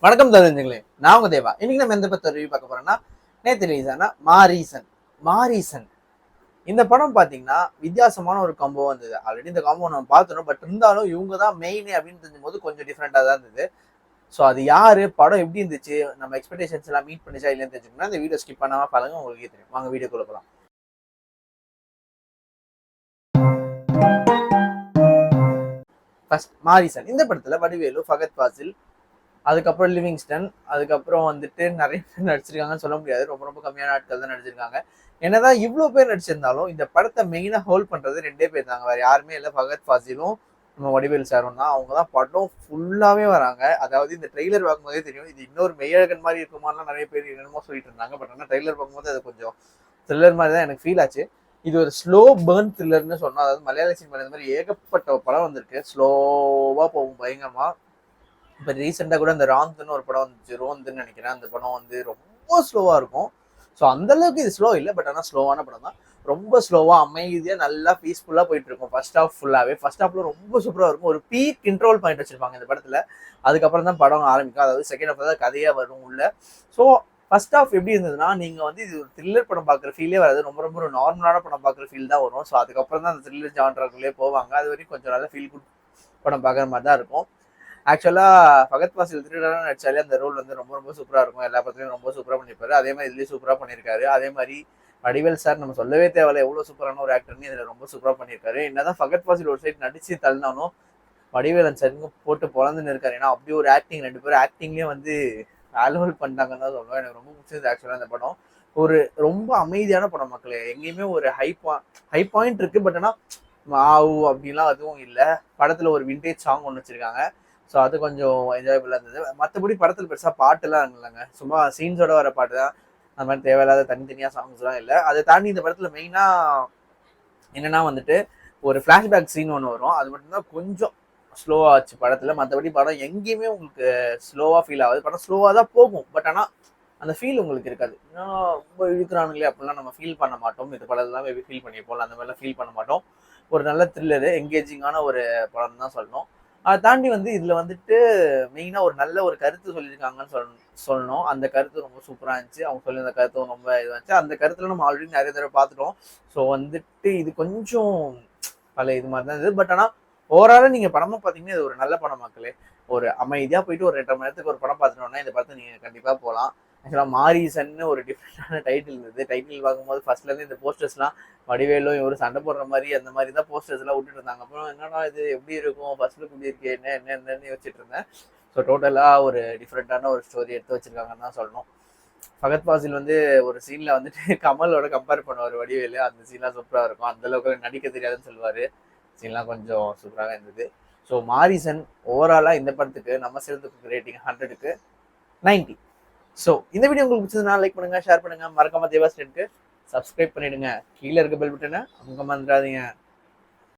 வணக்கம் தெரிஞ்சுங்களே, நான் உங்க தேவா. இன்னைக்கு நம்ம எந்த பத்தி ரிவ்யூ பார்க்க போறோம்னா, நேத்து ரிலீஸ் ஆன மாரீசன். இந்த படம் பாத்தீங்கன்னா வித்தியாசமான ஒரு காம்போ வந்தது. ஆல்ரெடி இந்த காம்போ நம்ம பார்த்துட்டோம். பட் இருந்தாலும் இவங்க தான் மெயின் அப்படின்னு தெரிஞ்சும்போது கொஞ்சம் டிஃப்ரெண்டா தான் இருந்தது. ஸோ அது யாரு, படம் எப்படி இருந்துச்சு, நம்ம எக்ஸ்பெக்டேஷன்ஸ் எல்லாம் மீட் பண்ணிச்சா இல்லைன்னு தெரிஞ்சுக்கணும்னா இந்த வீடியோ ஸ்கிப் பண்ணாம பாருங்க, உங்களுக்கே தெரியும். வாங்க வீடியோக்குள்ள போலாம். ஃபர்ஸ்ட் மாரீசன். இந்த படத்துல வடிவேலு, ஃபகத் ஃபாசில், அதுக்கப்புறம் லிவிங்ஸ்டன், அதுக்கப்புறம் வந்துட்டு நிறைய பேர் நடிச்சிருக்காங்கன்னு சொல்ல முடியாது. ரொம்ப ரொம்ப கம்மியான ஆட்கள் தான் நடிச்சிருக்காங்க. என்னதான் இவ்வளோ பேர் நடிச்சிருந்தாலும் இந்த படத்தை மெயினாக ஹோல்ட் பண்றது ரெண்டே பேர் தாங்க, வேற யாருமே இல்லை. ஃபகத் ஃபாசிலும் நம்ம வடிவேல் சாரும் தான். அவங்க தான் படம் ஃபுல்லாவே வராங்க. அதாவது இந்த ட்ரெய்லர் பார்க்கும்போதே தெரியும், இது இன்னொரு மெய்யழகன் மாதிரி இருக்குமாலாம் நிறைய பேர் என்னமோ சொல்லிட்டு இருந்தாங்க. பட் ஆனால் ட்ரெய்லர் பார்க்கும்போது அது கொஞ்சம் த்ரில்லர் மாதிரி தான் எனக்கு ஃபீல் ஆச்சு. இது ஒரு ஸ்லோ பேர்ன் த்ரில்லர்னு சொன்னோம். அதாவது மலையாள சினிமால இந்த மாதிரி ஏகப்பட்ட படம் வந்திருக்கு, ஸ்லோவா போகும் பயங்கரமா. இப்போ ரீசெண்டாக கூட இந்த ராந்துன்னு ஒரு படம் வந்துச்சு, ரோந்துன்னு நினைக்கிறேன். அந்த படம் வந்து ரொம்ப ஸ்லோவாக இருக்கும். ஸோ அந்த அளவுக்கு இது ஸ்லோ இல்லை, பட் ஆனால் ஸ்லோவான படம் தான். ரொம்ப ஸ்லோவாக அமைதியாக நல்லா பீஸ்ஃபுல்லாக போயிட்டு இருக்கும். ஃபர்ஸ்ட் ஹாஃப் ஃபுல்லாகவே ஃபர்ஸ்ட் ஹாஃப்ல ரொம்ப சூப்பராக இருக்கும். ஒரு பீக் கண்ட்ரோல் பாயிண்ட் வச்சிருப்பாங்க இந்த படத்தில். அதுக்கப்புறம் தான் படம் ஆரம்பிக்கும். அதாவது செகண்ட் ஹாஃப் தான் கதையாக வரும் உள்ள. ஸோ ஃபர்ஸ்ட் ஹாஃப் எப்படி இருந்ததுன்னா, நீங்கள் வந்து இது ஒரு த்ரில்லர் படம் பார்க்குற ஃபீலே வராது. ரொம்ப ரொம்ப ஒரு நார்மலான படம் பார்க்குற ஃபீல் தான் வரும். ஸோ அதுக்கப்புறம் தான் அந்த த்ரில்லர் ஜான்றாக்குள்ளே போவாங்க. அது வரைக்கும் கொஞ்சம் நல்லா ஃபீல் குட் படம் பார்க்குற மாதிரி தான் இருக்கும். ஆக்சுவலாக ஃபகத் ஃபாசில் திருடனா நடிச்சாலே அந்த ரோல் வந்து ரொம்ப ரொம்ப சூப்பராக இருக்கும். எல்லா படத்துலையும் ரொம்ப சூப்பராக பண்ணியிருப்பாரு. அதே மாதிரி இதுலேயும் சூப்பராக பண்ணியிருக்காரு. அதே மாதிரி வடிவேல் சார் நம்ம சொல்லவே தேவையில்ல, எவ்வளோ சூப்பரான ஒரு ஆக்டர்னு இதில் ரொம்ப சூப்பராக பண்ணியிருக்காரு. என்னதான் ஃபகத் ஃபாசில் ஒரு சைட் நடிச்சு தள்ளினாலும் வடிவேலன் சார் போட்டு பொழந்துன்னு இருக்காரு. ஏன்னா அப்படி ஒரு ஆக்டிங், ரெண்டு பேரும் ஆக்டிங்லேயே வந்து வேல்யூல் பண்ணிட்டாங்கன்னு தான் சொல்லுவேன். எனக்கு ரொம்ப பிடிச்சது ஆக்சுவலாக இந்த படம். ஒரு ரொம்ப அமைதியான படம் மக்களே. எங்கேயுமே ஒரு ஹை பாயிண்ட் இருக்கு, பட் ஆனால் மாவு அப்படின்லாம் அதுவும் இல்லை. படத்தில் ஒரு விண்டேஜ் சாங் ஒன்று வச்சிருக்காங்க. ஸோ அது கொஞ்சம் என்ஜாயபுளாக இருந்தது. மற்றபடி படத்தில் பெருசாக பாட்டுலாம் இல்லைங்க, சும்மா சீன்ஸோட வர பாட்டு தான். அந்த மாதிரி தேவையில்லாத தனித்தனியாக சாங்ஸ்லாம் இல்லை. அதை தாண்டி இந்த படத்தில் மெயினாக என்னன்னா வந்துட்டு ஒரு ஃப்ளாஷ்பேக் சீன் ஒன்று வரும். அது மட்டும்தான் கொஞ்சம் ஸ்லோவாக ஆச்சு படத்தில். மற்றபடி படம் எங்கேயுமே உங்களுக்கு ஸ்லோவாக ஃபீல் ஆகுது. படம் ஸ்லோவாக தான் போகும், பட் ஆனால் அந்த ஃபீல் உங்களுக்கு இருக்காது. இன்னும் ரொம்ப இழுக்கிறானுங்களே அப்படிலாம் நம்ம ஃபீல் பண்ண மாட்டோம். இது படம்லாம் மேபி ஃபீல் பண்ணியிருப்போம், அந்த மாதிரிலாம் ஃபீல் பண்ண மாட்டோம். ஒரு நல்ல த்ரில்லரு, என்கேஜிங்கான ஒரு படம் தான் சொல்லணும். அதை தாண்டி வந்து இதில் வந்துட்டு மெயினாக ஒரு நல்ல ஒரு கருத்து சொல்லியிருக்காங்கன்னு சொல்லணும். அந்த கருத்து ரொம்ப சூப்பராக இருந்துச்சு. அவங்க சொல்லியிருந்த கருத்தும் ரொம்ப இதுவாச்சு. அந்த கருத்துல நம்ம ஆல்ரெடி நிறைய தடவை பார்த்துட்டோம். ஸோ வந்துட்டு இது கொஞ்சம் பல இது மாதிரி தான் இது. பட் ஆனால் ஓவராலாக நீங்கள் படமாக பார்த்தீங்கன்னா இது ஒரு நல்ல படம் மக்களே. ஒரு அமைதியாக போயிட்டு ஒரு 2.5 மணி நேரத்துக்கு ஒரு படம் பார்த்துட்டோம்னா இந்த படத்தை நீங்கள் கண்டிப்பாக போகலாம். ஆக்சுவலாக மாரீசன்னு ஒரு டிஃப்ரெண்டான டைட்டில் இருந்தது. டைட்டில் பார்க்கும்போது ஃபர்ஸ்ட்லேருந்து இந்த போஸ்டர்ஸ்லாம் வடிவேலும் இவரு சண்டை போடுற மாதிரி அந்த மாதிரி தான் போஸ்டர்ஸ்லாம் விட்டுட்டு இருந்தாங்க. அப்புறம் என்னன்னா இது எப்படி இருக்கும், ஃபர்ஸ்ட் லுக் இப்படி இருக்கு, என்னன்னு யோசிச்சுட்டு இருந்தேன். ஸோ டோட்டலாக ஒரு டிஃப்ரெண்டான ஒரு ஸ்டோரி எடுத்து வச்சிருக்காங்கன்னு தான் சொல்லணும். ஃபகத் ஃபாசில் வந்து ஒரு சீனில் வந்துட்டு கமலோட கம்பேர் பண்ணுவார் வடிவேலு. அந்த சீன்லாம் சூப்பராக இருக்கும். அந்த அளவுக்கு நடிக்க தெரியாதுன்னு சொல்லுவார். சீன்லாம் கொஞ்சம் சூப்பராக இருந்தது. ஸோ மாரீசன் ஓவராலாக இந்த படத்துக்கு நம்ம சேர்ந்து ரேட்டிங் 100க்கு 90. ஸோ இந்த வீடியோ உங்களுக்கு பிடிச்சதுன்னா லைக் பண்ணுங்க, ஷேர் பண்ணுங்க, மறக்காம தேவா ஸ்டேட்க்கு சப்ஸ்கிரைப் பண்ணிடுங்க. கீழே இருக்க பெல் பட்டனை அமுக்க மறந்துடாதீங்க.